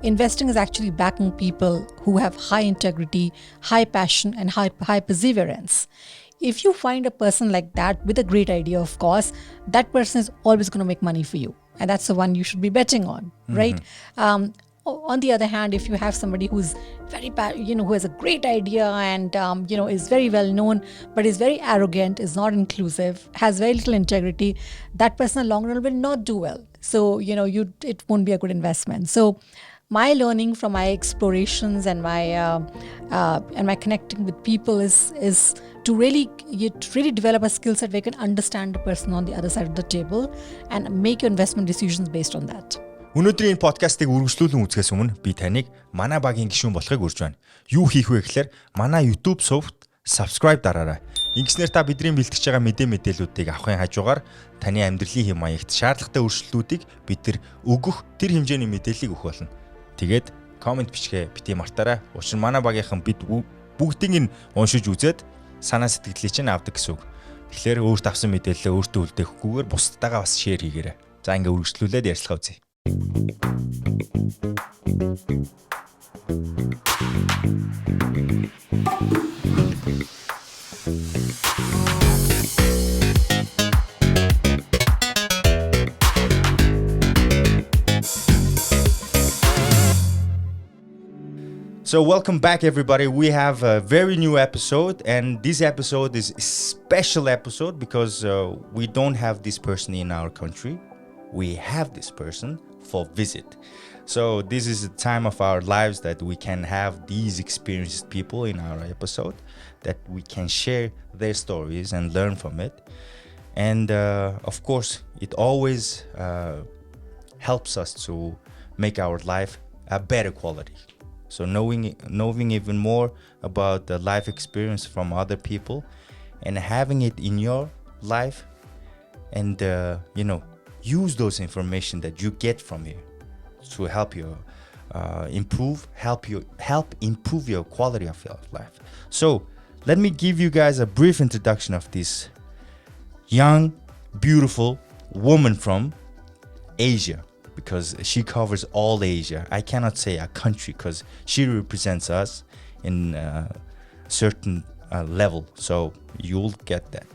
investing is actually backing people who have high integrity, high passion, and high perseverance. If you find a person like that with a great idea, of course, that person is always going to make money for you. And that's the one you should be betting on, right? On the other hand, if you have somebody who's very, who has a great idea and, is very well known, but is very arrogant, is not inclusive, has very little integrity, that person in the long run will not do well. So, it won't be a good investment. So my learning from my explorations and my connecting with people is to really develop a skill set where you can understand the person on the other side of the table and make your investment decisions based on that. Өнөөдрийн подкастыг үргэлжлүүлэн үзэхээс өмнө би таныг манай багийн гишүүн болохыг урьж байна. Юу хийх вэ гэхээр манай YouTube сувгт subscribe дараарай. Ингэснээр та бидний бэлтгэж байгаа мэдээллүүдийг авахын хажуугаар таны амьдралын хэм маягт шаардлагатай өөрчлөлтүүдийг бид өгөх тэр хэмжээний мэдээллийг өгөх болно. Тэгээд комент бичгээ бити мартаарай. Учир нь манай багийнхан бид бүгдийг нь уншиж үзээд санаа сэтгэлийг чинь авдаг гэсэн үг. Тэгэхээр өөрт авсан мэдээлэлээ өөртөө үлдэхгүйгээр бусдтайгаа бас share хийгээрэй. За ингээ үргэлжлүүлээд ярьцлага үзье. So welcome back everybody. We have a very new episode, and this episode is a special episode because we don't have this person in our country. We have this person for visit. So this is a time of our lives that we can have these experienced people in our episode, that we can share their stories and learn from it. And of course, it always helps us to make our life a better quality. So knowing even more about the life experience from other people and having it in your life, and use those information that you get from here to help you improve your quality of your life. So let me give you guys a brief introduction of this young, beautiful woman from Asia, because she covers all Asia. I cannot say a country because she represents us in a certain level. So you'll get that.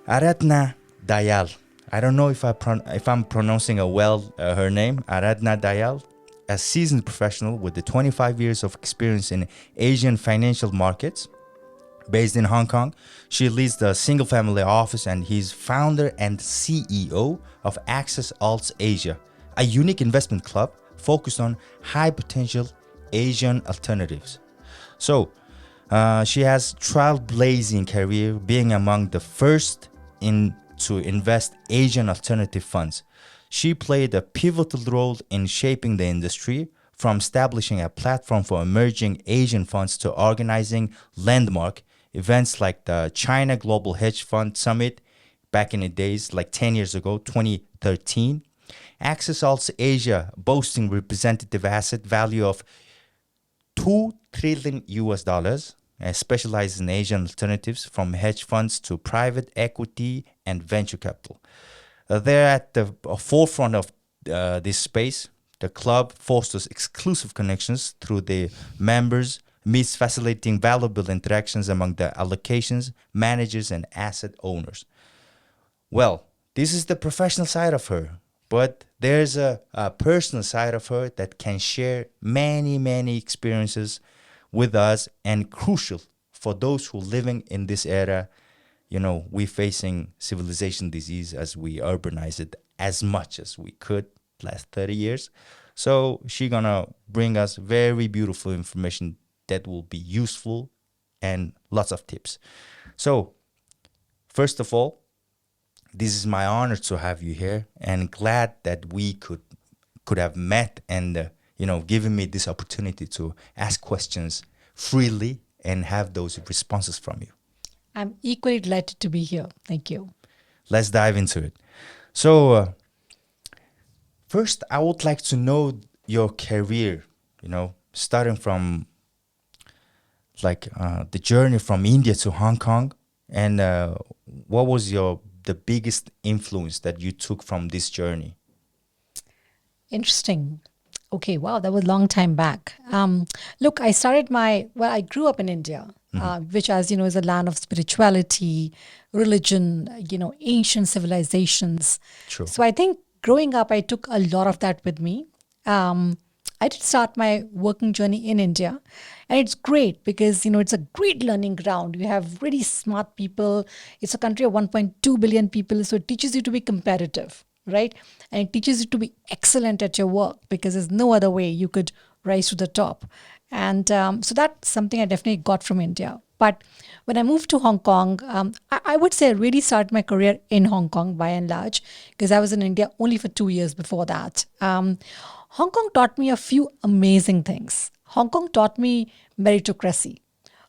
Aradhana Dayal. I don't know if I'm pronouncing her name. Aradhana Dayal, a seasoned professional with the 25 years of experience in Asian financial markets. Based in Hong Kong, she leads the single-family office and he's founder and CEO of Access Alts Asia, a unique investment club focused on high-potential Asian alternatives. So, she has trailblazing career, being among the first to invest Asian alternative funds. She played a pivotal role in shaping the industry, from establishing a platform for emerging Asian funds to organizing landmark events like the China Global Hedge Fund Summit back in the days, like 10 years ago, 2013. Access Alts Asia, boasting representative asset value of $2 trillion, specializes in Asian alternatives from hedge funds to private equity and venture capital. They're at the forefront of this space. The club fosters exclusive connections through the members, meets facilitating valuable interactions among the allocations, managers, and asset owners. Well, this is the professional side of her, but there's a personal side of her that can share many, many experiences with us, and crucial for those who living in this era. We're facing civilization disease as we urbanize it as much as we could last 30 years. So she's gonna bring us very beautiful information that will be useful and lots of tips. So first of all, this is my honor to have you here, and glad that we could have met and given me this opportunity to ask questions freely and have those responses from you. I'm equally delighted to be here. Thank you. Let's dive into it. So first, I would like to know your career, starting from the journey from India to Hong Kong, and what was the biggest influence that you took from this journey? Interesting. Okay, wow, that was a long time back. Look, I grew up in India, which, as you know, is a land of spirituality, religion, ancient civilizations. True. So I think growing up, I took a lot of that with me. I did start my working journey in India, and it's great because it's a great learning ground. You have really smart people. It's a country of 1.2 billion people, so it teaches you to be competitive, right? And it teaches you to be excellent at your work because there's no other way you could rise to the top. And so that's something I definitely got from India. But when I moved to Hong Kong, I would say I really started my career in Hong Kong by and large, because I was in India only for 2 years before that. Hong Kong taught me a few amazing things. Hong Kong taught me meritocracy.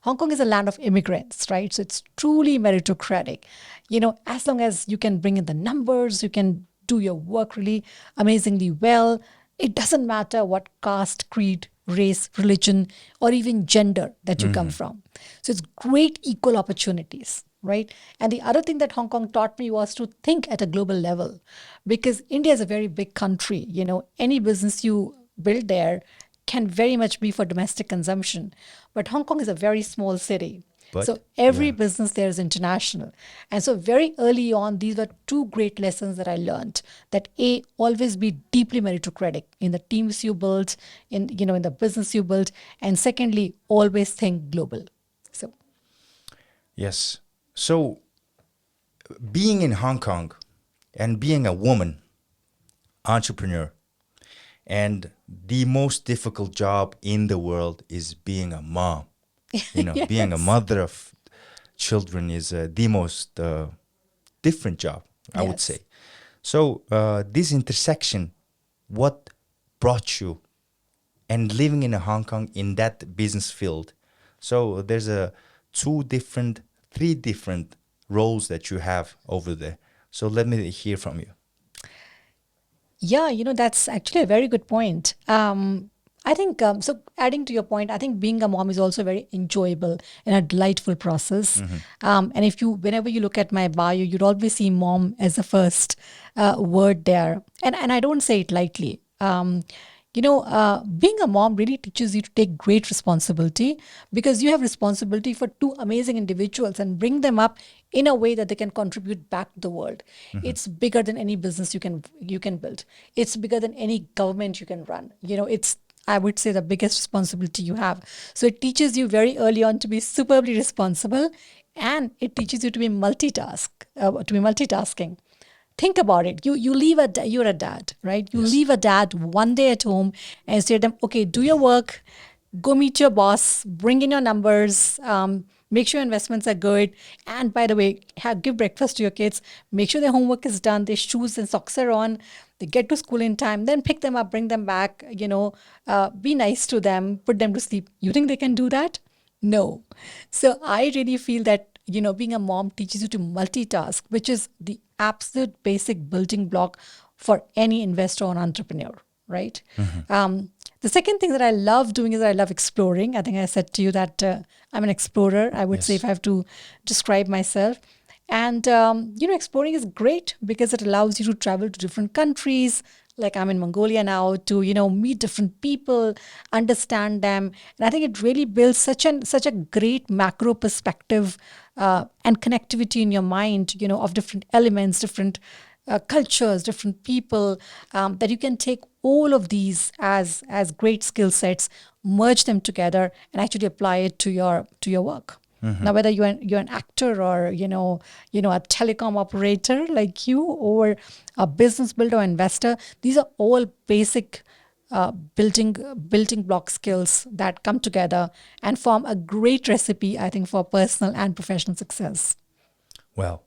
Hong Kong is a land of immigrants, right? So it's truly meritocratic. As long as you can bring in the numbers, you can do your work really amazingly well. It doesn't matter what caste, creed, race, religion, or even gender that you come from. So it's great equal opportunities, right? And the other thing that Hong Kong taught me was to think at a global level, because India is a very big country. Any business you build there can very much be for domestic consumption. But Hong Kong is a very small city. But, So every yeah. business there is international. And so very early on, these were two great lessons that I learned. That A, always be deeply meritocratic in the teams you build, in the business you build. And secondly, always think global. So Yes. So, being in Hong Kong and being a woman entrepreneur, and the most difficult job in the world is being a mom. Being a Yes. mother of children is the most different job, I would Yes. say. So, this intersection, what brought you and living in Hong Kong in that business field? So, there's three different roles that you have over there. So, let me hear from you. Yeah, that's actually a very good point. I think, so adding to your point, I think being a mom is also very enjoyable and a delightful process. And whenever you look at my bio, you'd always see mom as the first word there. And I don't say it lightly. Being a mom really teaches you to take great responsibility, because you have responsibility for two amazing individuals and bring them up in a way that they can contribute back to the world. It's bigger than any business you can build. It's bigger than any government you can run. It's, I would say, the biggest responsibility you have. So it teaches you very early on to be superbly responsible, and it teaches you to be multitasking. Think about it. You're a dad, right? You Yes. leave a dad one day at home and say to them, okay, do your work, go meet your boss, bring in your numbers, make sure your investments are good. And by the way, give breakfast to your kids, make sure their homework is done, their shoes and socks are on, they get to school in time, then pick them up, bring them back, be nice to them, put them to sleep. You think they can do that? No. So I really feel that, being a mom teaches you to multitask, which is the absolute basic building block for any investor or entrepreneur, right? The second thing that I love doing is I love exploring. I think I said to you that I'm an explorer, I would say, Yes. if I have to describe myself. And, exploring is great because it allows you to travel to different countries. Like I'm in Mongolia now, to, meet different people, understand them. And I think it really builds such a great macro perspective and connectivity in your mind, of different elements, different cultures, different people, that you can take all of these as great skill sets, merge them together, and actually apply it to your work. Now, whether you're an actor, or a telecom operator like you, or a business builder or investor, these are all basic building block skills that come together and form a great recipe, I think, for personal and professional success. Well,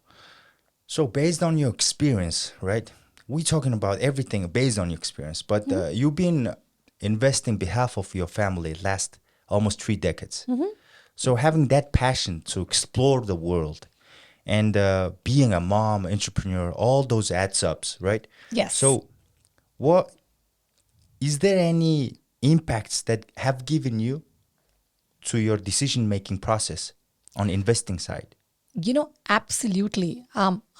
so based on your experience, right? We're talking about everything based on your experience, but you've been investing behalf of your family last almost 3 decades. So having that passion to explore the world, and being a mom, entrepreneur, all those adds ups, right? Yes. So what is there any impacts that have given you to your decision making process on investing side? Absolutely.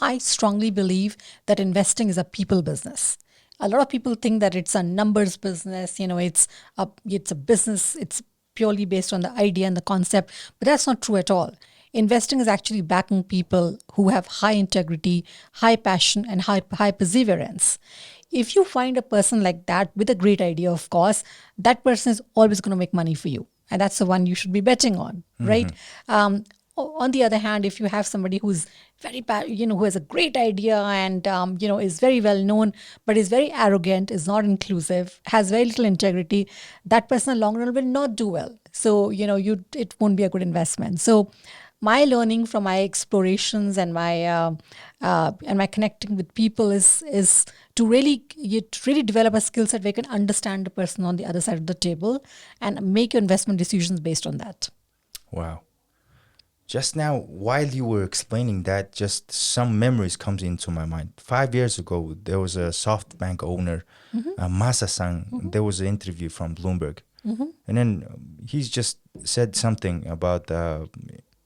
I strongly believe that investing is a people business. a lot of people think that it's a numbers business. It's a business. It's purely based on the idea and the concept, but that's not true at all. Investing is actually backing people who have high integrity, high passion, and high perseverance. If you find a person like that with a great idea, of course, that person is always going to make money for you. And that's the one you should be betting on, right? On the other hand, if you have somebody who's who has a great idea and, is very well known, but is very arrogant, is not inclusive, has very little integrity, that person in the long run will not do well. So, it won't be a good investment. So, my learning from my explorations and my connecting with people is to really develop a skill set where you can understand the person on the other side of the table and make your investment decisions based on that. Wow. Just now, while you were explaining that, just some memories comes into my mind. 5 years ago, there was a SoftBank owner, Masa-san. There was an interview from Bloomberg. And then he's just said something about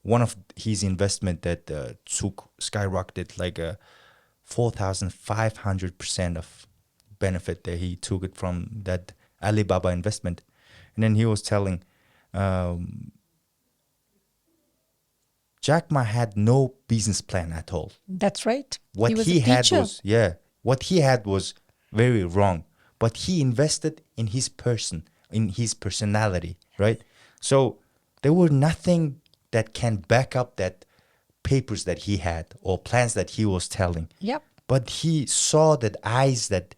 one of his investment that skyrocketed like 4,500% of benefit that he took it from that Alibaba investment. And then he was telling Jack Ma had no business plan at all. That's right. What he had was very wrong. But he invested in his person, in his personality, right? So there were nothing that can back up that papers that he had or plans that he was telling. Yep. But he saw that eyes that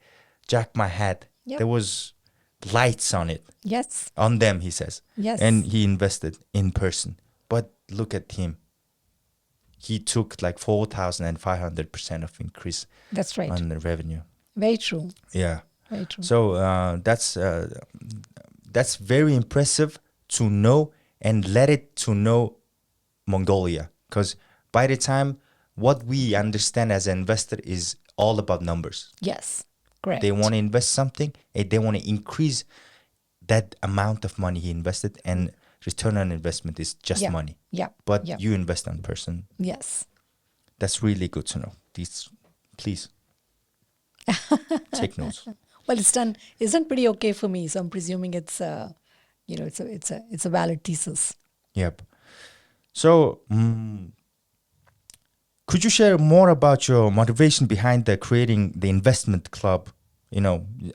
Jack Ma had. Yep. There was lights on it. Yes. On them, he says. Yes. And he invested in person. But look at him. He took like 4,500% of increase. That's right. On the revenue. Very true. Yeah. Very true. So that's very impressive to know and let it to know Mongolia. Because by the time what we understand as an investor is all about numbers. Yes, correct. They want to invest something and they want to increase that amount of money he invested, and return on investment is just money. Yeah. But you invest on person. Yes. That's really good to know. Please take notes. Well, it's done pretty okay for me, so I'm presuming it's a valid thesis. Yep. So, could you share more about your motivation behind creating the investment club?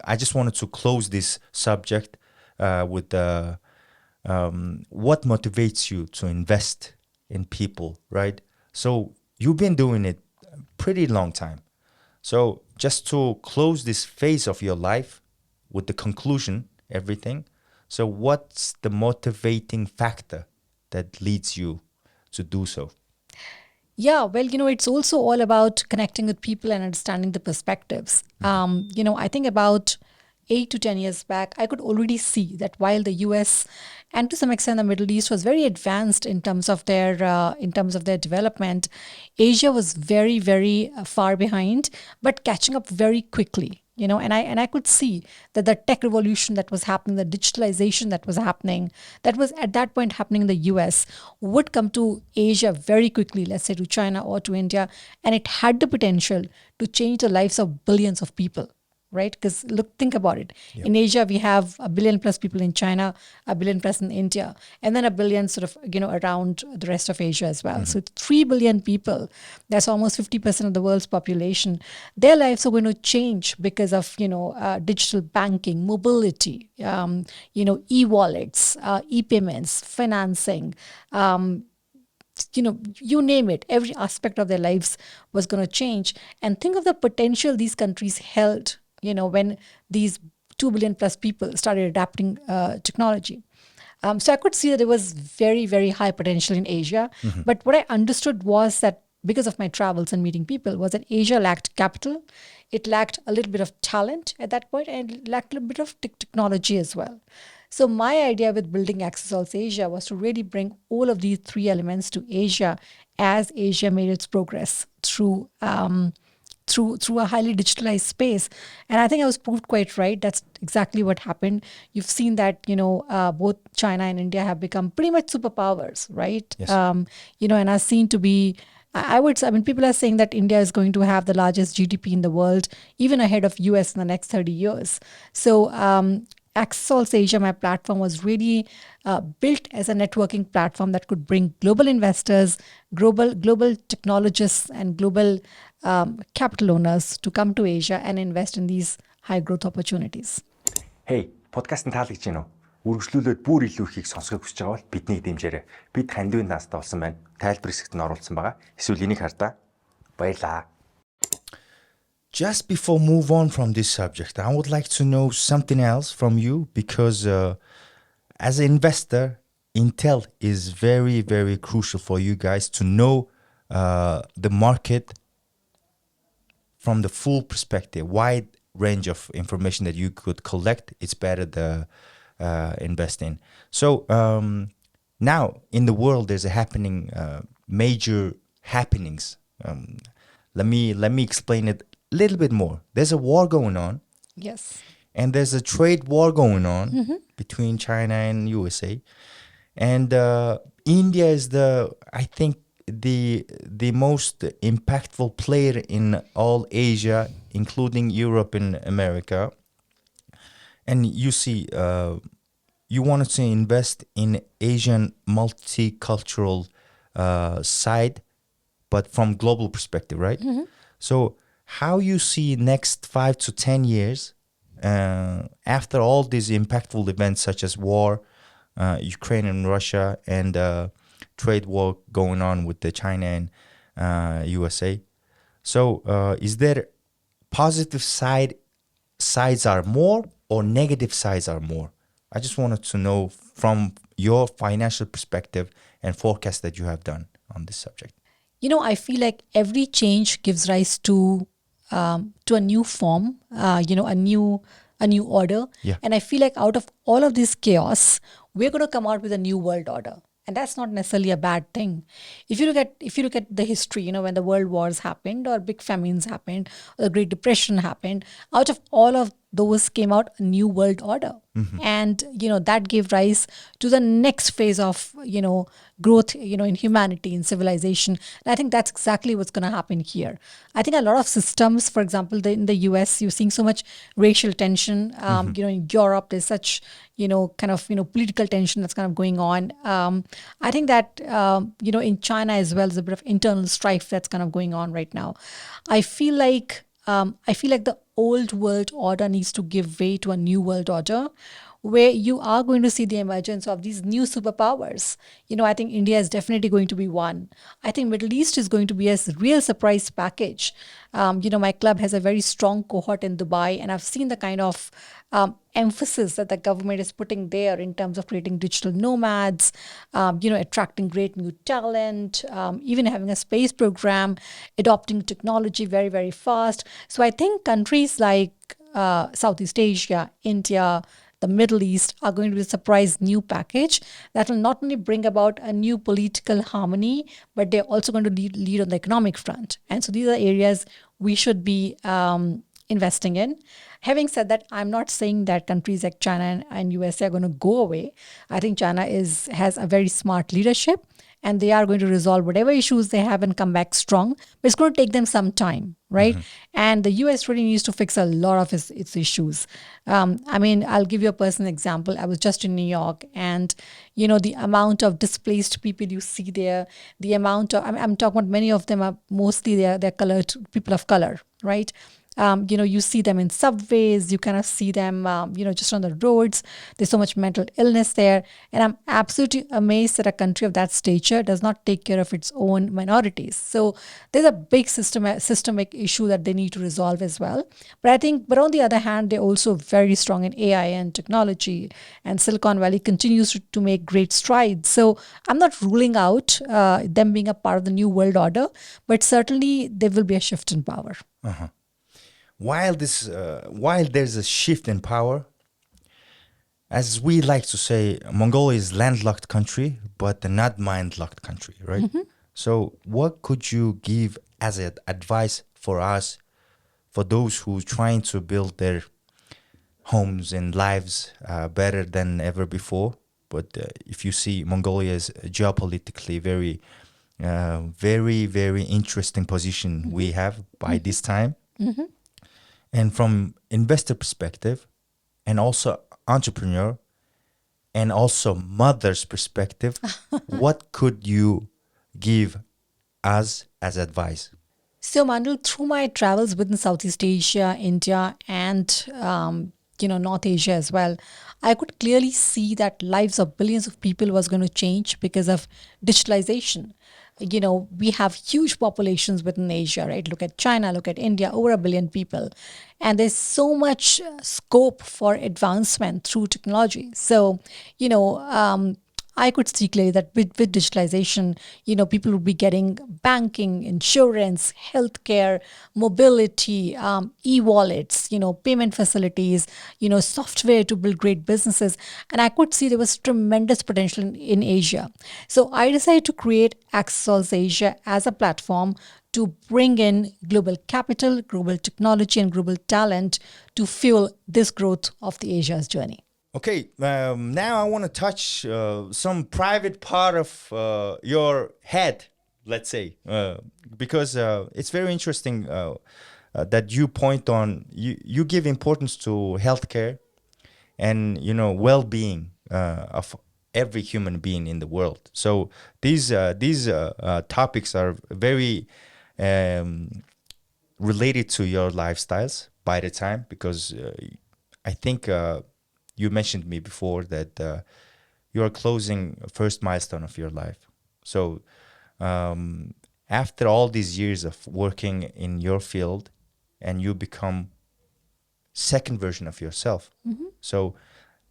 I just wanted to close this subject with what motivates you to invest in people, right? So you've been doing it a pretty long time. So just to close this phase of your life with the conclusion, everything. So what's the motivating factor that leads you to do so? Yeah, well, it's also all about connecting with people and understanding the perspectives. I think about 8 to 10 years back, I could already see that while the US and to some extent the Middle East was very advanced in terms of their development, Asia was very, very far behind, but catching up very quickly. And I could see that the tech revolution that was happening, the digitalization that was happening, that was at that point happening in the US, would come to Asia very quickly, let's say to China or to India, and it had the potential to change the lives of billions of people. Right? Because think about it. Yep. In Asia, we have 1 billion plus people in China, 1 billion plus in India, and then 1 billion sort of, around the rest of Asia as well. So 3 billion people, that's almost 50% of the world's population. Their lives are going to change because of, digital banking, mobility, e-wallets, e-payments, financing, you name it. Every aspect of their lives was going to change. And think of the potential these countries held when these 2 billion plus people started adapting technology. So I could see that there was very, very high potential in Asia. But what I understood was that because of my travels and meeting people was that Asia lacked capital. It lacked a little bit of talent at that point, and it lacked a little bit of technology as well. So my idea with building Access All Asia was to really bring all of these three elements to Asia as Asia made its progress through a highly digitalized space. And I think I was proved quite right. That's exactly what happened. You've seen that, both China and India have become pretty much superpowers, right? Yes. And are seen to be, I mean, people are saying that India is going to have the largest GDP in the world, even ahead of US in the next 30 years. So, Access Asia, my platform, was really built as a networking platform that could bring global investors, global technologists, and global capital owners to come to Asia and invest in these high growth opportunities. Hey, podcast-ын таалагдж байна уу? Үргэлжлүүлээд бүр илүү ихийг сонсохыг хүсэж байгаа бол биднийг дэмжээрэй. Бид Хандивын наастай болсон байна. Тайлбар хэсэгт нь оруулсан байгаа. Эсвэл энийг хардаа. Баярлаа. Just before move on from this subject, I would like to know something else from you because as an investor, intel is very, very crucial for you guys to know the market from the full perspective, wide range of information that you could collect. It's better to invest in. So now in the world, there's happening major happenings. Let me explain it a little bit more. There's a war going on. Yes. And there's a trade war going on between China and USA. And India is I think the most impactful player in all Asia, including Europe and America. And you see, you wanted to invest in Asian multicultural side, but from global perspective, right? So how you see next 5 to 10 years after all these impactful events such as war, Ukraine and Russia, and trade war going on with the China and USA. So is there positive sides are more or negative sides are more? I just wanted to know from your financial perspective and forecast that you have done on this subject. You know, I feel like every change gives rise to a new form, a new order. Yeah. And I feel like out of all of this chaos, we're going to come out with a new world order. And that's not necessarily a bad thing. If you look at the history, when the world wars happened or big famines happened or the Great Depression happened, out of all of those came out a new world order. And, that gave rise to the next phase of, growth, in humanity, in civilization. And I think that's exactly what's going to happen here. I think a lot of systems, for example, in the US, you're seeing so much racial tension. In Europe, there's such, political tension that's kind of going on. I think that, in China as well, there's a bit of internal strife that's kind of going on right now. I feel like the old world order needs to give way to a new world order where you are going to see the emergence of these new superpowers. I think India is definitely going to be one. I think Middle East is going to be a real surprise package. My club has a very strong cohort in Dubai, and I've seen the kind of emphasis that the government is putting there in terms of creating digital nomads, attracting great new talent, even having a space program, adopting technology very, very fast. So I think countries like Southeast Asia, India, the Middle East are going to be a surprise new package that will not only bring about a new political harmony, but they're also going to lead on the economic front. And so these are areas we should be investing in. Having said that, I'm not saying that countries like China and USA are going to go away. I think China has a very smart leadership, and they are going to resolve whatever issues they have and come back strong. But it's going to take them some time, right? And the US really needs to fix a lot of its issues. I'll give you a personal example. I was just in New York, and the amount of displaced people you see there, the amount of I'm talking about many of them are mostly they're colored people of color, right? You see them in subways, you kind of see them, just on the roads. There's so much mental illness there. And I'm absolutely amazed that a country of that stature does not take care of its own minorities. So there's a big systemic issue that they need to resolve as well. But on the other hand, they're also very strong in AI and technology, and Silicon Valley continues to make great strides. So I'm not ruling out them being a part of the new world order, but certainly there will be a shift in power. While there's a shift in power, as we like to say, Mongolia is landlocked country, but not mind-locked country, right? So what could you give as advice for us, for those who are trying to build their homes and lives better than ever before? But if you see Mongolia is geopolitically very very, very interesting position we have by this time. And from investor perspective, and also entrepreneur, and also mother's perspective, what could you give us as advice? So, Mandal, through my travels within Southeast Asia, India, and North Asia as well, I could clearly see that lives of billions of people was going to change because of digitalization. We have huge populations within Asia, right? Look at China, look at India, over 1 billion people. And there's so much scope for advancement through technology. So, I could see clearly that with digitalization, people would be getting banking, insurance, healthcare, mobility, e-wallets, payment facilities, software to build great businesses. And I could see there was tremendous potential in Asia. So I decided to create Access Asia as a platform to bring in global capital, global technology, and global talent to fuel this growth of the Asia's journey. Okay, now I want to touch some private part of your head, let's say, because it's very interesting that you point on, you give importance to healthcare and, well-being of every human being in the world. So these topics are very related to your lifestyles by the time, because I think you mentioned me before that you are closing first milestone of your life. So after all these years of working in your field, and you become second version of yourself. So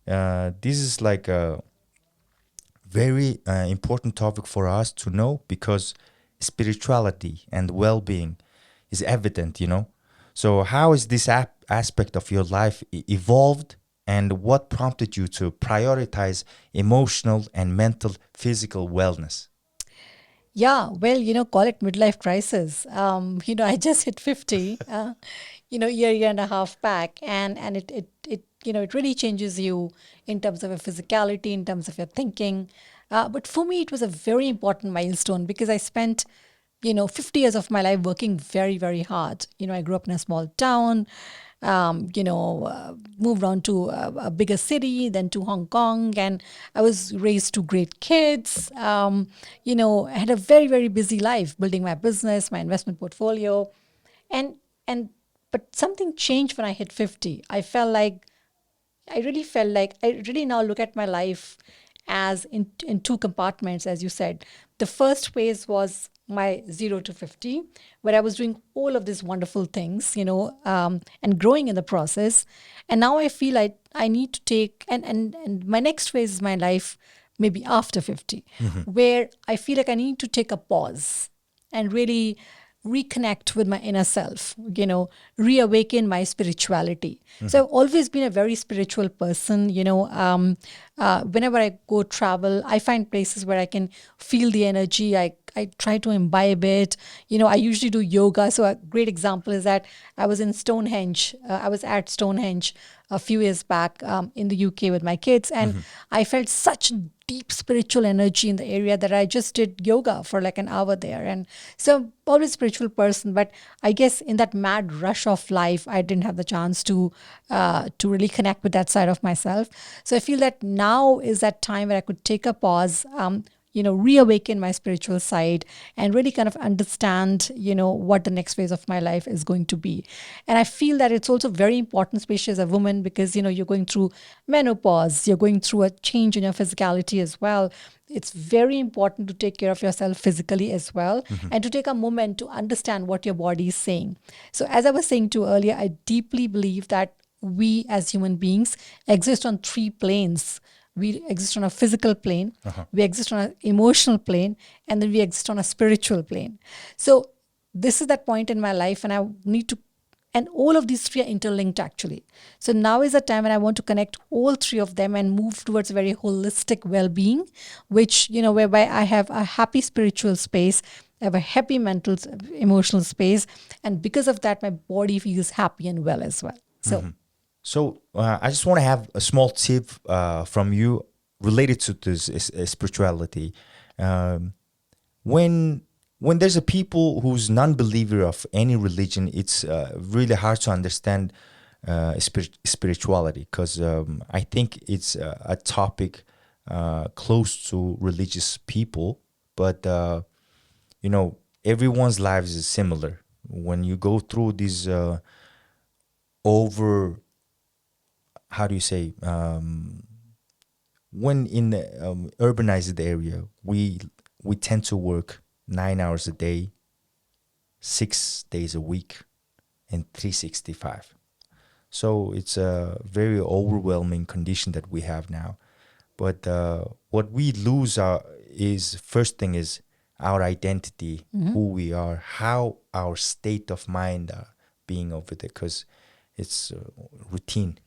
this is like a very important topic for us to know, because spirituality and well-being is evident, So how is this aspect of your life evolved? And what prompted you to prioritize emotional and mental, physical wellness? Yeah, well, call it midlife crisis. I just hit 50, year and a half back, and it really changes you in terms of your physicality, in terms of your thinking. But for me, it was a very important milestone because I spent 50 years of my life working very, very hard. I grew up in a small town, moved on to a bigger city, then to Hong Kong, and I was raised to great kids. I had a very, very busy life building my business, my investment portfolio, and but something changed when I hit 50. I really now look at my life as in two compartments, as you said. The first phase was my 0 to 50, where I was doing all of these wonderful things, and growing in the process. And now I feel I need to take, and my next phase is my life, maybe after 50, where I feel like I need to take a pause and really reconnect with my inner self, reawaken my spirituality. So I've always been a very spiritual person, whenever I go travel, I find places where I can feel the energy. I try to imbibe it. I usually do yoga. So a great example is that I was in Stonehenge. I was at Stonehenge a few years back in the UK with my kids. And I felt such deep spiritual energy in the area that I just did yoga for like an hour there. And so always spiritual person, but I guess in that mad rush of life, I didn't have the chance to really connect with that side of myself. So I feel that now is that time where I could take a pause, reawaken my spiritual side and really kind of understand, what the next phase of my life is going to be. And I feel that it's also very important, especially as a woman, because, you're going through menopause, you're going through a change in your physicality as well. It's very important to take care of yourself physically as well, and to take a moment to understand what your body is saying. So as I was saying to you earlier, I deeply believe that we as human beings exist on 3 planes. We exist on a physical plane, we exist on an emotional plane, and then we exist on a spiritual plane. So this is that point in my life, and I need to, and all of these 3 are interlinked actually. So now is the time when I want to connect all 3 of them and move towards a very holistic well-being, which, whereby I have a happy spiritual space, I have a happy mental, emotional space, and because of that, my body feels happy and well as well. So I just want to have a small tip from you related to this spirituality. when there's a people who's non-believer of any religion, it's really hard to understand spirituality, because I think it's a topic close to religious people, but everyone's lives is similar. When you go through these when in the urbanized area, we tend to work 9 hours a day, 6 days a week, and 365. So it's a very overwhelming condition that we have now. But what we lose is, first thing is our identity, who we are, how our state of mind are being over there, because it's routine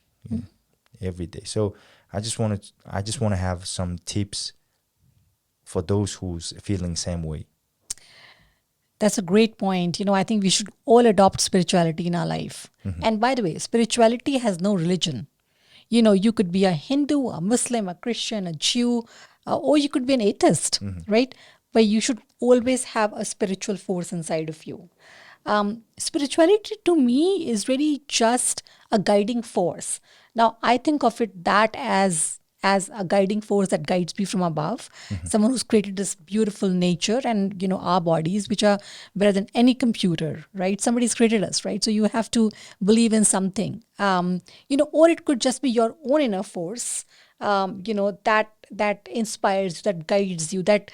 every day. So I just want to have some tips for those who's feeling same way. That's a great point. I think we should all adopt spirituality in our life. And by the way, spirituality has no religion. You could be a Hindu, a Muslim, a Christian, a Jew, or you could be an atheist, right? But you should always have a spiritual force inside of you. Spirituality to me is really just a guiding force. Now, I think of it that as a guiding force that guides me from above, someone who's created this beautiful nature and, our bodies, which are better than any computer, right? Somebody's created us, right? So you have to believe in something, or it could just be your own inner force, that inspires you, that guides you, that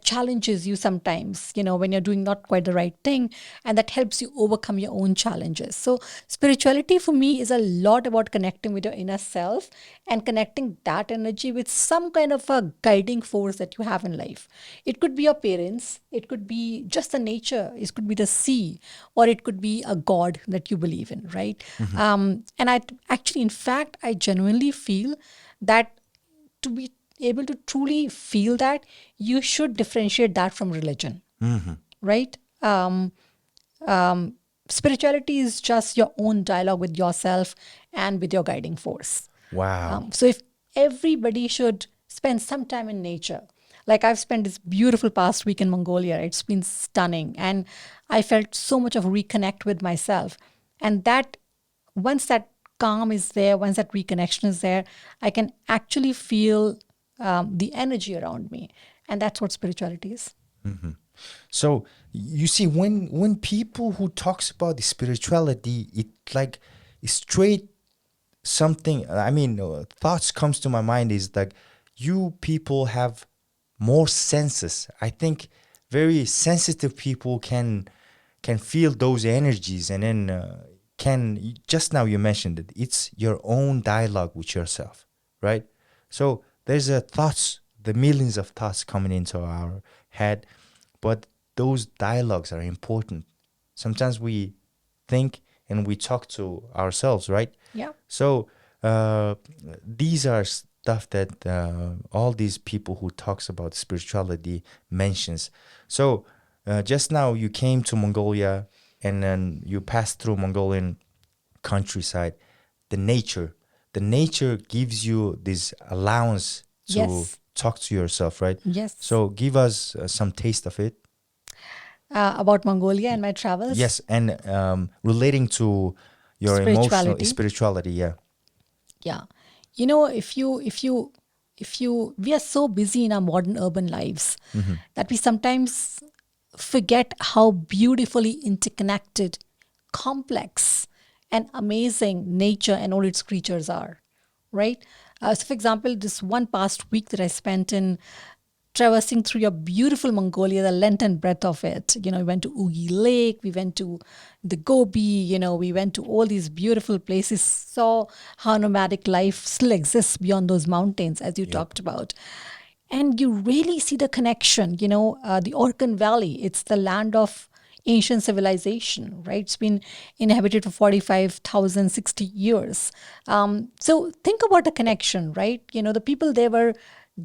challenges you sometimes, when you're doing not quite the right thing, and that helps you overcome your own challenges. So spirituality for me is a lot about connecting with your inner self and connecting that energy with some kind of a guiding force that you have in life. It could be your parents, it could be just the nature, it could be the sea, or it could be a God that you believe in, right? And in fact, I genuinely feel that to be able to truly feel that, you should differentiate that from religion, right? Spirituality is just your own dialogue with yourself and with your guiding force. Wow. So if everybody should spend some time in nature, like I've spent this beautiful past week in Mongolia, it's been stunning, and I felt so much of reconnect with myself. And that once that calm is there, once that reconnection is there, I can actually feel the energy around me. And that's what spirituality is. So you see, when people who talks about the spirituality, it like straight something, thoughts comes to my mind is like, you people have more senses. I think very sensitive people can feel those energies, and then just now you mentioned it, it's your own dialogue with yourself, right? So there's the millions of thoughts coming into our head, but those dialogues are important. Sometimes we think and we talk to ourselves, right? Yeah. So these are stuff that all these people who talks about spirituality mentions. So just now you came to Mongolia, and then you passed through Mongolian countryside. The nature gives you this allowance to talk to yourself, right? Yes. So give us some taste of it. About Mongolia and my travels. Yes, and relating to your emotional spirituality, yeah. Yeah. If you we are so busy in our modern urban lives that we sometimes forget how beautifully interconnected, complex, and amazing nature and all its creatures are, right? So for example, this one past week that I spent in traversing through your beautiful Mongolia, the length and breadth of it. We went to Ugi Lake, we went to the Gobi, we went to all these beautiful places, saw how nomadic life still exists beyond those mountains, as you talked about. And you really see the connection, the Orkan Valley, it's the land of ancient civilization, right? It's been inhabited for 45,000, 60 years. So think about the connection, right? The people there were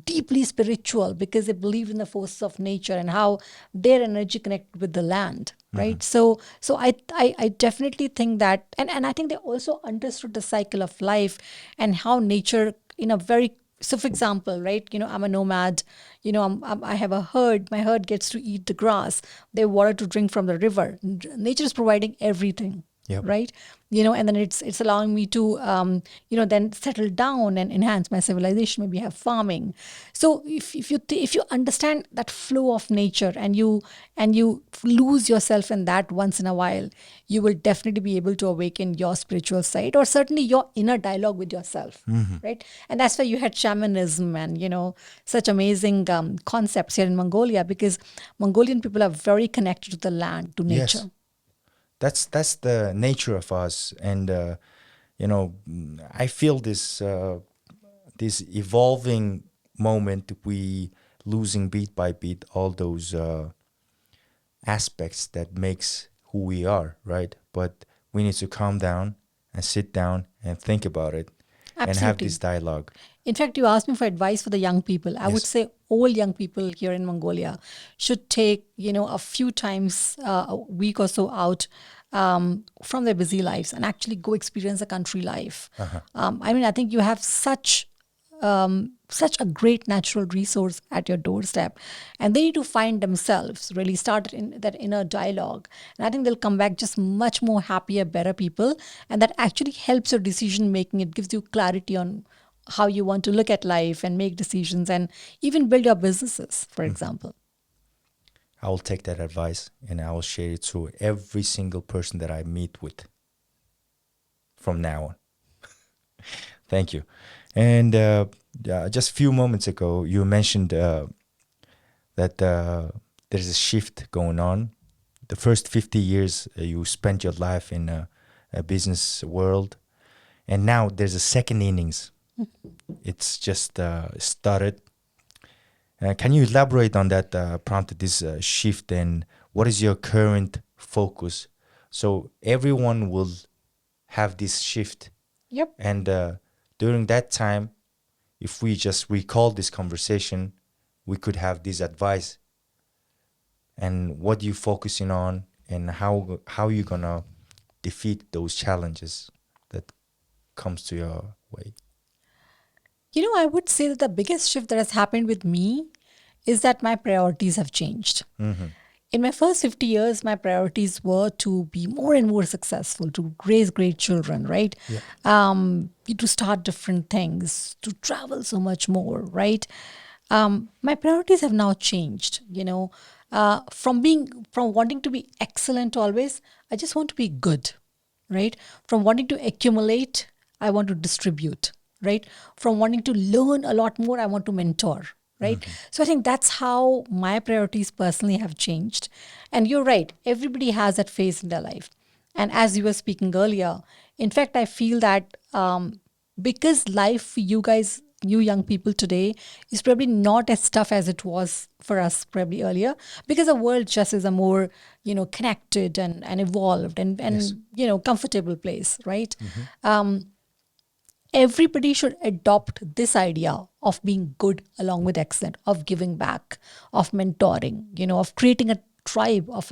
deeply spiritual because they believed in the forces of nature and how their energy connected with the land, right? So I definitely think that, and I think they also understood the cycle of life and how nature in a very So for example, right, I'm a nomad, I have a herd, my herd gets to eat the grass, they have water to drink from the river. Nature is providing everything. Yep. Right, and then it's allowing me to then settle down and enhance my civilization, maybe have farming. So if you understand that flow of nature and you lose yourself in that once in a while, you will definitely be able to awaken your spiritual side, or certainly your inner dialogue with yourself. Right, and that's why you had shamanism and such amazing concepts here in Mongolia, because Mongolian people are very connected to the land, to nature. Yes. That's the nature of us, and I feel this this evolving moment, we losing beat by beat all those aspects that makes who we are, right? But we need to calm down and sit down and think about it and have Absolutely. this dialogue. In fact, you asked me for advice for the young people. I would Yes. say all young people here in Mongolia should take, a few times a week or so out from their busy lives and actually go experience a country life. I think you have such a great natural resource at your doorstep, and they need to find themselves, really start in that inner dialogue, and I think they'll come back just much more happier, better people, and that actually helps your decision making. It gives you clarity on how you want to look at life and make decisions and even build your businesses, for example. I will take that advice and I will share it to every single person that I meet with from now on. Thank you. And just a few moments ago, you mentioned that there's a shift going on. The first 50 years, you spent your life in a business world, and now there's a second innings. It's just started. Can you elaborate on that, prompted this shift, and what is your current focus? So everyone will have this shift. Yep. And during that time, if we just recall this conversation, we could have this advice. And what you focusing on, and how you gonna defeat those challenges that comes to your way. I would say that the biggest shift that has happened with me is that my priorities have changed. In my first 50 years, my priorities were to be more and more successful, to raise great children, right? To start different things, to travel so much more, right? My priorities have now changed, from wanting to be excellent always, I just want to be good, right? From wanting to accumulate, I want to distribute, right? From wanting to learn a lot more, I want to mentor, right? So I think that's how my priorities personally have changed. And you're right, everybody has that phase in their life. And as you were speaking earlier, in fact, I feel that because life for you guys, you young people today, is probably not as tough as it was for us probably earlier, because the world just is a more, connected and evolved and Yes. comfortable place, right? Everybody should adopt this idea of being good along with excellent, of giving back, of mentoring, of creating a tribe of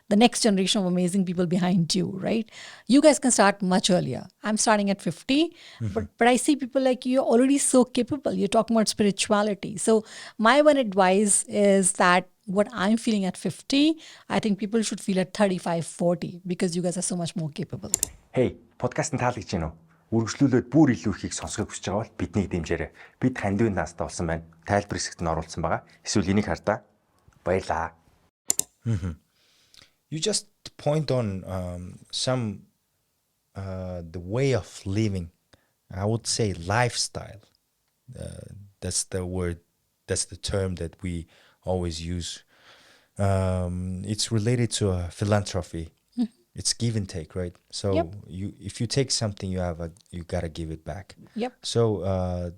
the next generation of amazing people behind you, right? You guys can start much earlier. I'm starting at 50, but I see people like you are already so capable. You're talking about spirituality. So my one advice is that what I'm feeling at 50, I think people should feel at 35, 40, because you guys are so much more capable. Hey, подкастын таалагдж байна уу? Үргэлжлүүлээд бүр илүү ихийг сонсохыг хүсэж байгаа бол биднийг дэмжээрэй. Бид Хандивын наастай болсон байна. Тайлбар хэсэгт нь оруулсан байгаа. Эсвэл энийг хардаа. Баярлаа. You just point on some the way of living. I would say lifestyle. That's the word. That's the term that we always use. It's related to philanthropy. It's give and take, right? So if you take something, you gotta give it back. Yep. So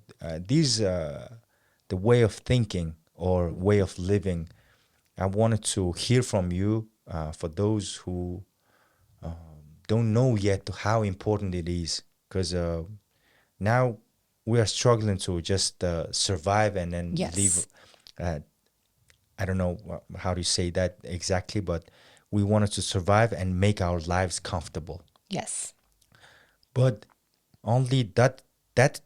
these the way of thinking or way of living. I wanted to hear from you for those who don't know yet how important it is, because now we are struggling to just survive and then live. I don't know how to say that exactly, but we wanted to survive and make our lives comfortable. Yes. But only that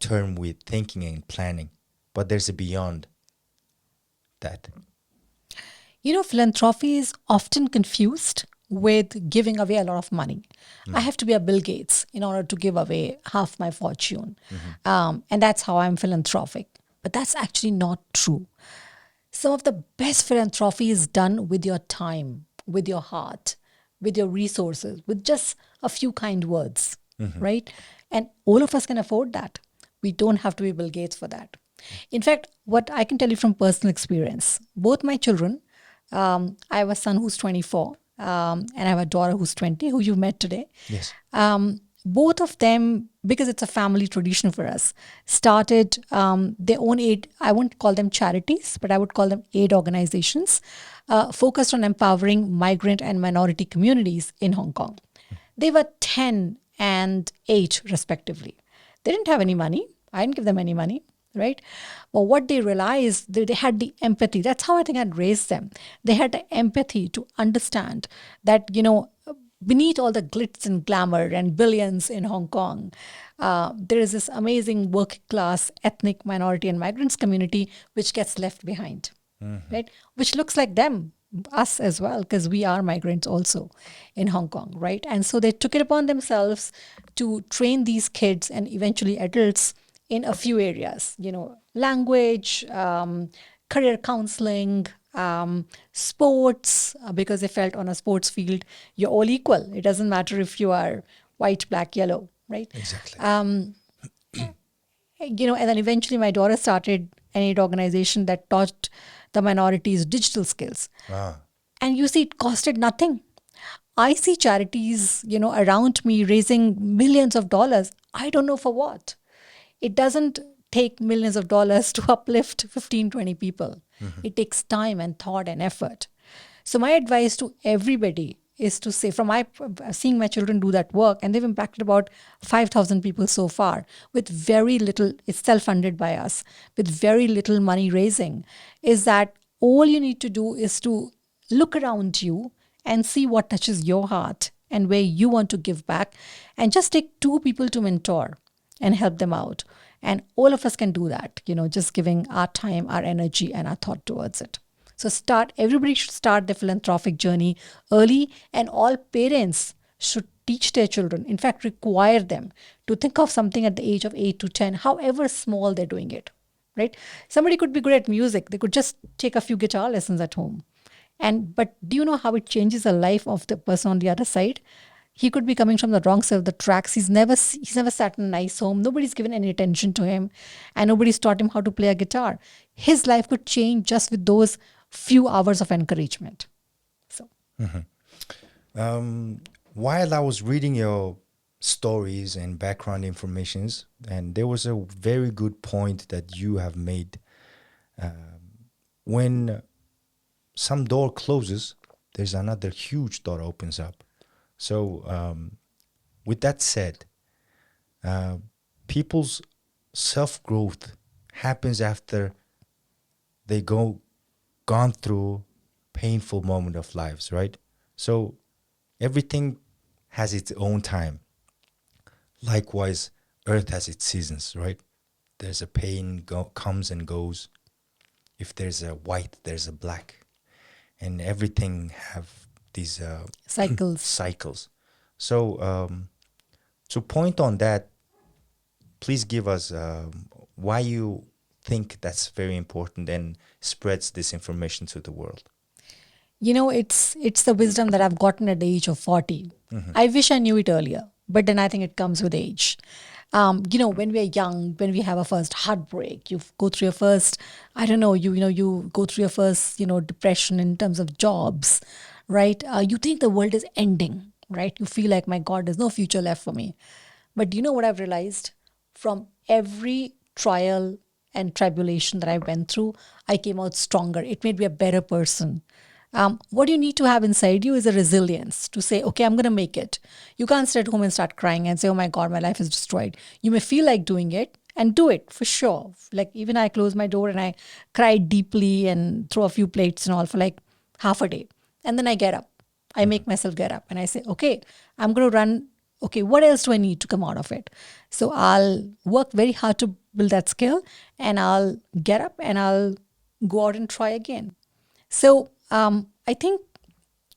term with thinking and planning. but there's a beyond that. Philanthropy is often confused with giving away a lot of money. I have to be a Bill Gates in order to give away half my fortune. And that's how I'm philanthropic. But that's actually not true. Some of the best philanthropy is done with your time, with your heart, with your resources, with just a few kind words, right? And all of us can afford that. We don't have to be Bill Gates for that. In fact, what I can tell you from personal experience, both my children, I have a son who's 24, and I have a daughter who's 20, who you met today. Yes. Both of them, because it's a family tradition for us, started their own aid. I won't call them charities, but I would call them aid organizations, focused on empowering migrant and minority communities in Hong Kong. They were 10 and 8, respectively. They didn't have any money. I didn't give them any money, right? But what they realized, they had the empathy. That's how I think I'd raised them. They had the empathy to understand that, beneath all the glitz and glamour and billions in Hong Kong, there is this amazing working class, ethnic, minority, and migrants community which gets left behind, right? Which looks like them, us as well, because we are migrants also in Hong Kong, right? And so they took it upon themselves to train these kids and eventually adults in a few areas, language, career counseling, sports, because they felt on a sports field, you're all equal. It doesn't matter if you are white, black, yellow, right? Exactly. And then eventually my daughter started an aid organization that taught the minorities digital skills. And you see, it costed nothing. I see charities, around me raising millions of dollars. I don't know for what. It doesn't take millions of dollars to uplift 15, 20 people. It takes time and thought and effort. So my advice to everybody is to say, seeing my children do that work, and they've impacted about 5,000 people so far with very little, it's self-funded by us, with very little money raising, is that all you need to do is to look around you and see what touches your heart and where you want to give back, and just take 2 people to mentor and help them out. And all of us can do that, just giving our time, our energy, and our thought towards it. So everybody should start their philanthropic journey early, and all parents should teach their children, in fact, require them to think of something at the age of 8 to 10, however small they're doing it, right? Somebody could be good at music. They could just take a few guitar lessons at home. But do you know how it changes the life of the person on the other side? He could be coming from the wrong side of the tracks. He's never sat in a nice home. Nobody's given any attention to him, and nobody's taught him how to play a guitar. His life could change just with those few hours of encouragement. So, while I was reading your stories and background informations, and there was a very good point that you have made. When some door closes, there's another huge door opens up. So, with that said, people's self-growth happens after they gone through painful moment of lives, right? So, everything has its own time. Likewise, earth has its seasons, right? There's a pain comes and goes. If there's a white, there's a black, and everything have these cycles. So to point on that, please give us why you think that's very important and spreads this information to the world. It's the wisdom that I've gotten at the age of 40. I wish I knew it earlier, but then I think it comes with age. When we're young, when we have a first heartbreak, you go through your first, you go through your first, depression in terms of jobs, right? You think the world is ending, right? You feel like, my God, there's no future left for me. But do you know what I've realized? From every trial and tribulation that I went through, I came out stronger. It made me a better person. What you need to have inside you is a resilience to say, okay, I'm going to make it. You can't sit at home and start crying and say, oh my God, my life is destroyed. You may feel like doing it, and do it for sure. Like, even I close my door and I cry deeply and throw a few plates and all for like half a day. And then I get up. I make myself get up and I say, okay, I'm going to run okay, what else do I need to come out of it? So I'll work very hard to build that skill, and I'll get up and I'll go out and try again. So I think,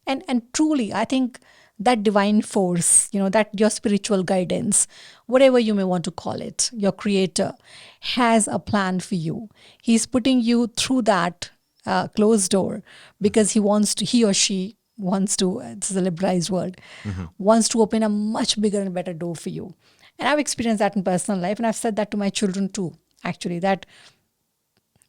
and truly, I think that divine force, that your spiritual guidance, whatever you may want to call it, your creator has a plan for you. He's putting you through that closed door because he or she wants to, it's a liberalized word, wants to open a much bigger and better door for you. And I've experienced that in personal life, and I've said that to my children too, actually, that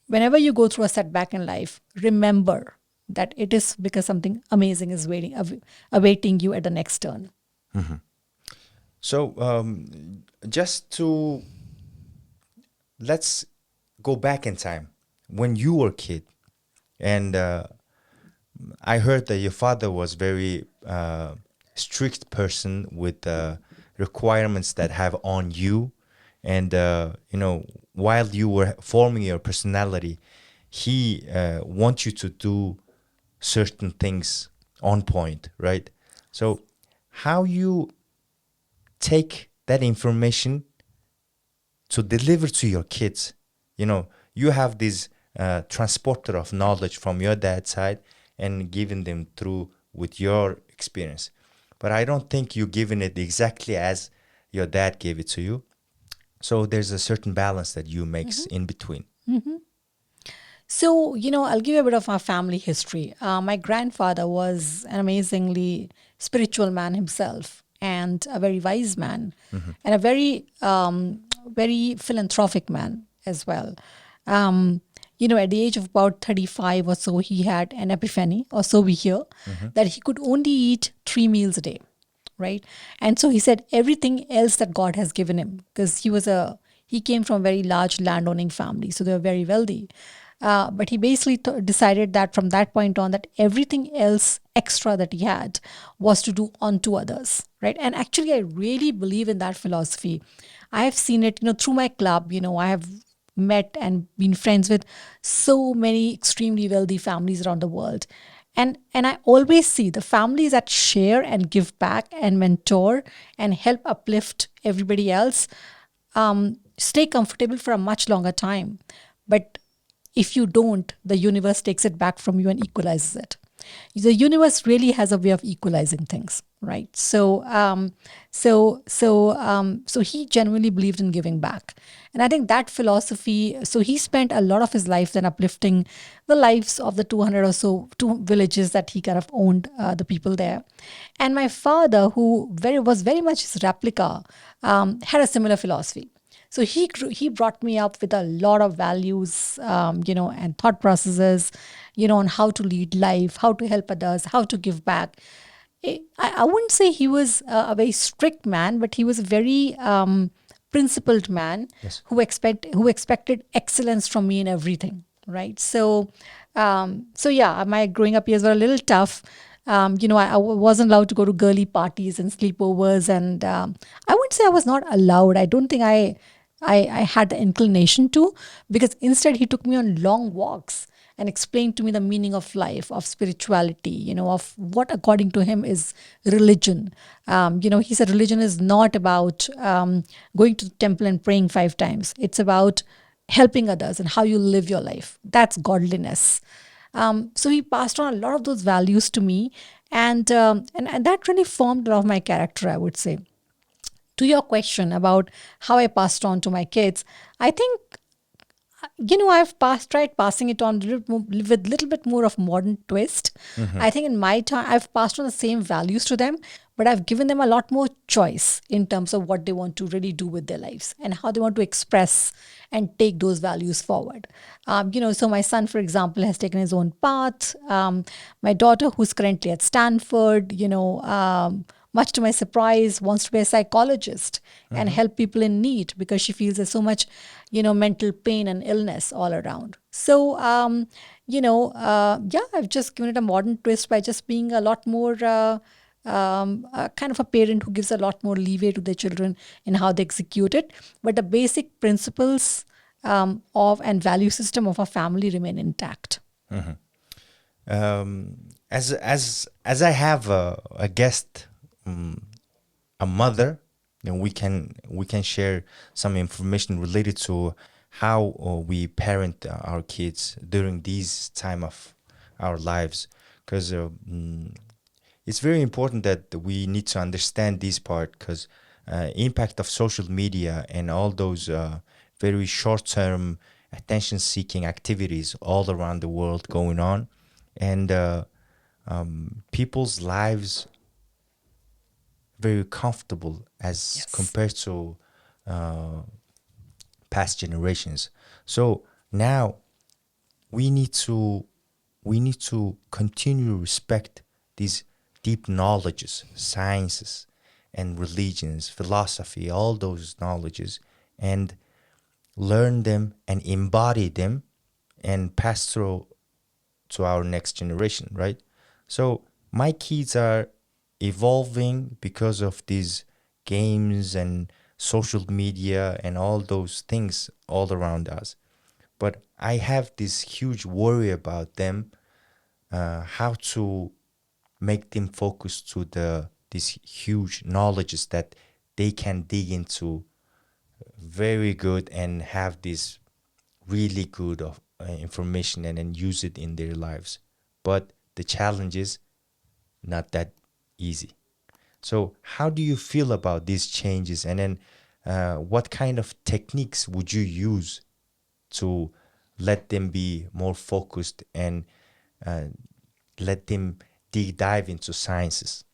whenever you go through a setback in life, remember that it is because something amazing is awaiting you at the next turn. So let's go back in time when you were a kid, and I heard that your father was very strict person with requirements that have on you, and while you were forming your personality, he wants you to do certain things on point, right? So how you take that information to deliver to your kids? You have this transporter of knowledge from your dad's side and giving them through with your experience. But I don't think you're giving it exactly as your dad gave it to you. So there's a certain balance that you makes in between. So, I'll give you a bit of our family history. My grandfather was an amazingly spiritual man himself, and a very wise man, and a very, very philanthropic man as well. At the age of about 35 or so, he had an epiphany, or so we hear, that he could only eat 3 meals a day, right? And so he said everything else that God has given him, because he came from a very large landowning family, so they were very wealthy. But he basically decided that from that point on, that everything else extra that he had was to do unto others, right? And actually, I really believe in that philosophy. I have seen it, through my club. I have met and been friends with so many extremely wealthy families around the world. And I always see the families that share and give back and mentor and help uplift everybody else stay comfortable for a much longer time. But if you don't, the universe takes it back from you and equalizes it. The universe really has a way of equalizing things, right? So he genuinely believed in giving back. And I think that philosophy, so he spent a lot of his life then uplifting the lives of the 200 or so 2 villages that he kind of owned, the people there. And my father, who was very much his replica, had a similar philosophy. So he brought me up with a lot of values, and thought processes, on how to lead life, how to help others, how to give back. I wouldn't say he was a very strict man, but he was a very principled man. Yes. who expected excellence from me in everything, right? So yeah, my growing up years were a little tough. I wasn't allowed to go to girly parties and sleepovers, and I wouldn't say I was not allowed. I don't think I had the inclination to, because instead he took me on long walks and explained to me the meaning of life, of spirituality, of what according to him is religion. He said religion is not about going to the temple and praying 5 times. It's about helping others and how you live your life. That's godliness. So he passed on a lot of those values to me, and that really formed a lot of my character, I would say. To your question about how I passed on to my kids, I think, I've tried passing it on with a little bit more of modern twist. I think in my time, I've passed on the same values to them, but I've given them a lot more choice in terms of what they want to really do with their lives and how they want to express and take those values forward. So my son, for example, has taken his own path. My daughter, who's currently at Stanford, much to my surprise, wants to be a psychologist and help people in need, because she feels there's so much, mental pain and illness all around. So, I've just given it a modern twist by just being a lot more kind of a parent who gives a lot more leeway to their children in how they execute it. But the basic principles of and value system of a family remain intact. As I have a guest a mother, then we can share some information related to how we parent our kids during this time of our lives, because it's very important that we need to understand this part, because impact of social media and all those very short-term attention-seeking activities all around the world going on, and people's lives very comfortable as compared to past generations. So now we need to continue to respect these deep knowledges, sciences and religions, philosophy, all those knowledges, and learn them and embody them and pass through to our next generation, right? So my kids are evolving because of these games and social media and all those things all around us. But I have this huge worry about them, how to make them focus to these huge knowledges that they can dig into very good and have this really good of information and then use it in their lives. But the challenge is not that easy. So how do you feel about these changes, and then what kind of techniques would you use to let them be more focused and let them dive into sciences?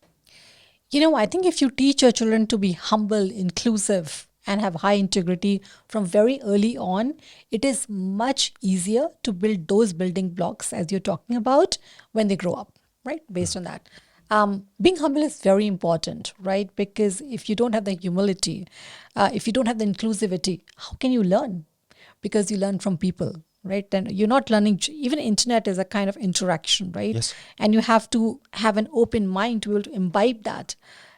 I think if you teach your children to be humble, inclusive, and have high integrity from very early on, it is much easier to build those building blocks as you're talking about when they grow up, right? Based on that. Being humble is very important, right? Because if you don't have the humility, if you don't have the inclusivity, how can you learn? Because you learn from people, right? Then you're not learning. Even internet is a kind of interaction, right? Yes. And you have to have an open mind to be able to imbibe that.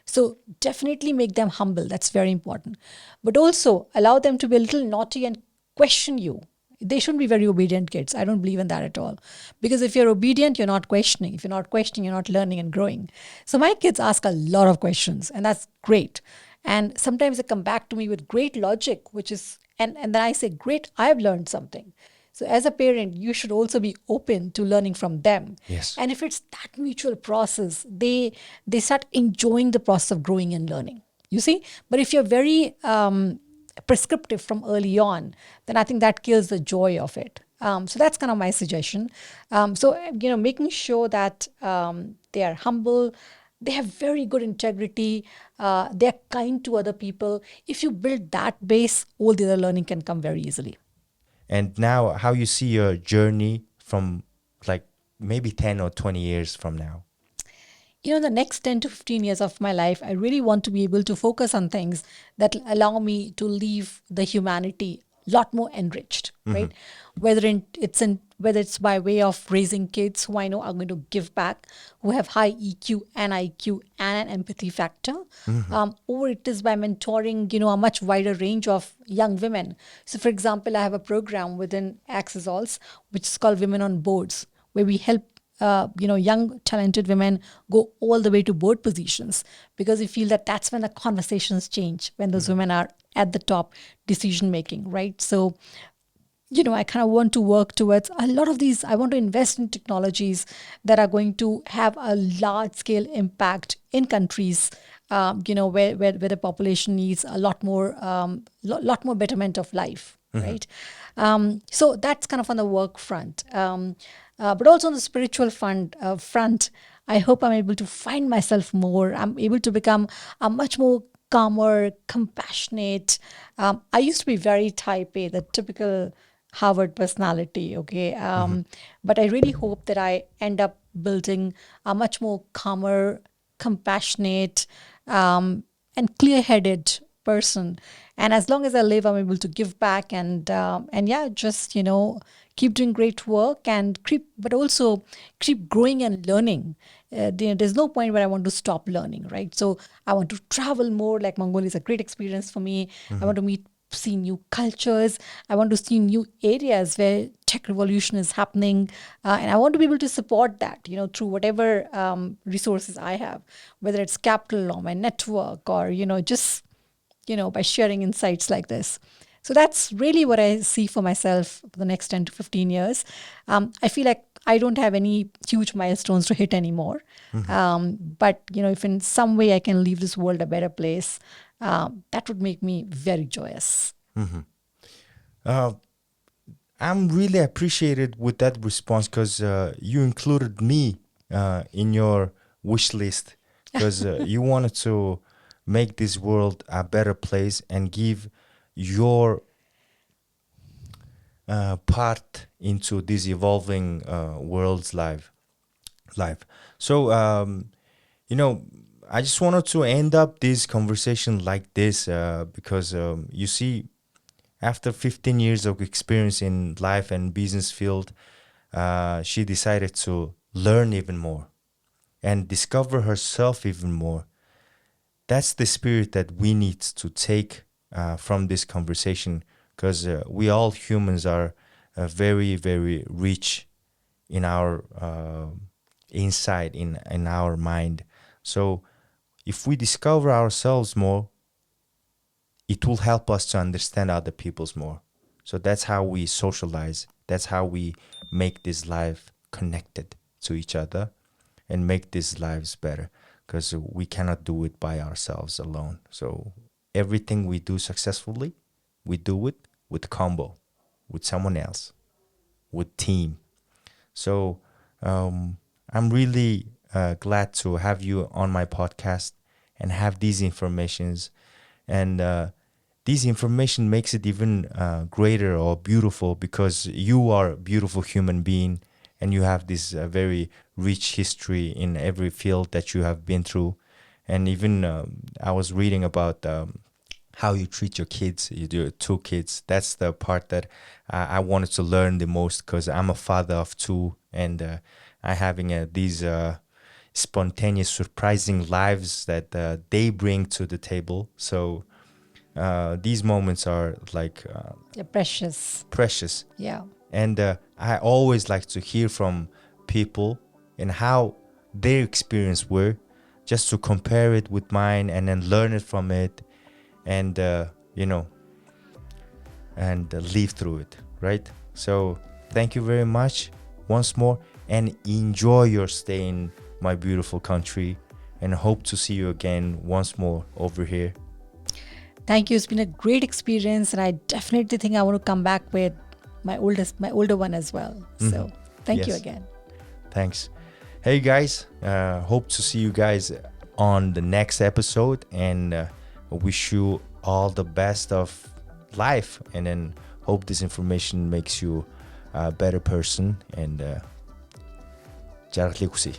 So definitely make them humble. That's very important. But also allow them to be a little naughty and question you. They shouldn't be very obedient kids. I don't believe in that at all. Because if you're obedient, you're not questioning. If you're not questioning, you're not learning and growing. So my kids ask a lot of questions, and that's great. And sometimes they come back to me with great logic, which is, and then I say, great, I've learned something. So as a parent, you should also be open to learning from them. Yes. And if it's that mutual process, they start enjoying the process of growing and learning. You see? But if you're very prescriptive from early on, then I think that kills the joy of it. So that's kind of my suggestion. Making sure that they are humble, they have very good integrity, they're kind to other people. If you build that base, all the other learning can come very easily. And now how you see your journey from like maybe 10 or 20 years from now? The next 10 to 15 years of my life, I really want to be able to focus on things that allow me to leave the humanity a lot more enriched, right? Whether it's by way of raising kids who I know are going to give back, who have high EQ and IQ and an empathy factor, or it is by mentoring, a much wider range of young women. So, for example, I have a program within Accessols, which is called Women on Boards, where we help young talented women go all the way to board positions, because we feel that that's when the conversations change, when those women are at the top decision making, right? So, I kind of want to work towards a lot of these. I want to invest in technologies that are going to have a large scale impact in countries, where the population needs a lot more betterment of life, right? So that's kind of on the work front. But also on the spiritual front, I hope I'm able to find myself more. I'm able to become a much more calmer, compassionate. I used to be very type A, the typical Harvard personality, okay? But I really hope that I end up building a much more calmer, compassionate, and clear-headed person. And as long as I live, I'm able to give back and just keep doing great work and but also keep growing and learning. There's no point where I want to stop learning, right? So I want to travel more. Like Mongolia is a great experience for me. I want to meet to see new cultures. I want to see new areas where tech revolution is happening. And I want to be able to support that, through whatever resources I have, whether it's capital or my network or, just, by sharing insights like this. So that's really what I see for myself for the next 10 to 15 years. I feel like I don't have any huge milestones to hit anymore. But, if in some way I can leave this world a better place, that would make me very joyous. I'm really appreciated with that response because you included me in your wish list because you wanted to make this world a better place and give your part into this evolving world's life. So, I just wanted to end up this conversation like this because you see, after 15 years of experience in life and business field, she decided to learn even more and discover herself even more. That's the spirit that we need to take from this conversation because we all humans are very, very rich in our inside, in our mind. So if we discover ourselves more, it will help us to understand other people's more. So that's how we socialize. That's how we make this life connected to each other and make these lives better because we cannot do it by ourselves alone. So everything we do successfully, we do it with combo, with someone else, with team. So I'm really glad to have you on my podcast and have these informations. And this information makes it even greater or beautiful because you are a beautiful human being and you have this very rich history in every field that you have been through. And even I was reading about how you treat your kids, your 2 kids. That's the part that I wanted to learn the most because I'm a father of 2 and I'm having these spontaneous, surprising lives that they bring to the table. So these moments are like precious. Yeah. And I always like to hear from people and how their experience were, just to compare it with mine and then learn it from it, and and live through it, right? So thank you very much once more, and enjoy your stay in my beautiful country, and hope to see you again once more over here. Thank you. It's been a great experience, and I definitely think I want to come back with my older one as well. So thank you again. Thanks. Hey guys, hope to see you guys on the next episode, and wish you all the best of life, and then hope this information makes you a better person, and жаргалыг хүсье.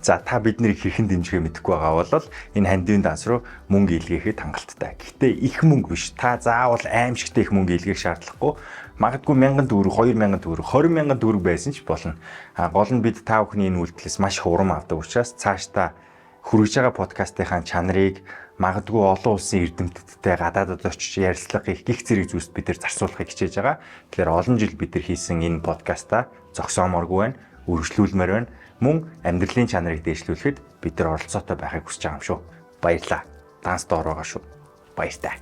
За та биднийг хэрхэн дэмжихээ мэдэхгүй байгаа бол энэ хандивын данс руу мөнгө илгээхэд хангалттай. Гэхдээ их мөнгө биш. Та заавал аимшигтэй их мөнгө илгээх шаардлагагүй. Магадгүй 1000 төгрөг, 2000 төгрөг, 20000 төгрөг байсан ч болно. Гол нь бид та бүхний энэ үйлдэлээс маш хурам авдаг учраас цааш та хүргэж байгаа подкастынхаа чанарыг магадгүй олон улсын эрдэмтдтэй гадаадд очиж ярилцлага хийх гих зэрэг зүйлс бид нар зарцуулахыг хичээж байгаа. Тэгэхээр олон жил бид нар хийсэн энэ подкаста зогсоомооргүй байна, үргэлжлүүлмээр байна. Мөн амьдралын чанарыг дээшлүүлэхэд бид нар оролцоотой байхыг хүсэж байгаа юм шүү. Баярлалаа. Данс доор байгаа шүү. Баяртай.